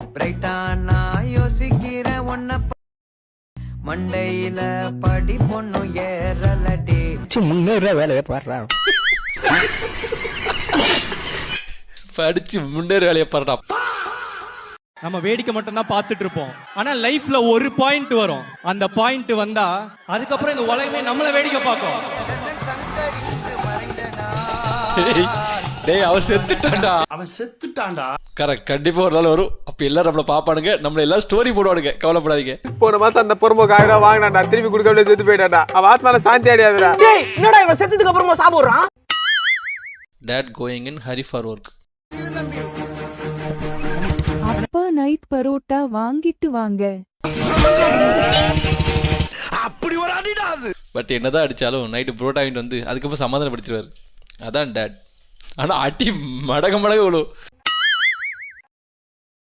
பிரைட்டா நான் யோசிக்கிற ஒன்ன மண்டையில படி பொண்ணு ஏறலடி முன்னேற வேலையை பாடுறா படிச்சு முன்னேற வேலையை பாருடா. நம்ம வேடிக்கை மட்டும் தான் பார்த்துட்டு இருப்போம். ஆனா லைஃப்ல ஒரு பாயிண்ட் வரும். அந்த பாயிண்ட் வந்தா அதுக்கப்புறம் இந்த உலகமே நம்மள வேடிக்கை பார்க்கும். டேய் அவன் செத்துட்டான்டா. கரெக்ட், கண்டிப்பா ஒரு நாள் வரும். அப்ப எல்லாரும் நம்மள பாப்பானுங்க, நம்மள எல்லாம் ஸ்டோரி போடுவானுங்க. கவலைப்படாதீங்க. போன மாசம் அந்த பொறுமை காயிடா வாங்கினாண்டா, திருப்பி கொடுக்க செத்து போயிட்டாடா. அவன் ஆத்மால சாந்தி அடையாதுடா. என்னடா இவன் செத்ததுக்கு அப்புறமா சாப்பிடுறான். Dad going in hurry for work. அப்பா நைட் பரோட்டா வாங்கிட்டு வாங்க. பட் என்னதான் அடிச்சாலும் நைட்டு புரோட்டா வாங்கிட்டு வந்து அதுக்கப்புறம் சமாதானப்படுத்திடுவாரு. அதான் டேட். ஆனா அடி மடக விழும்.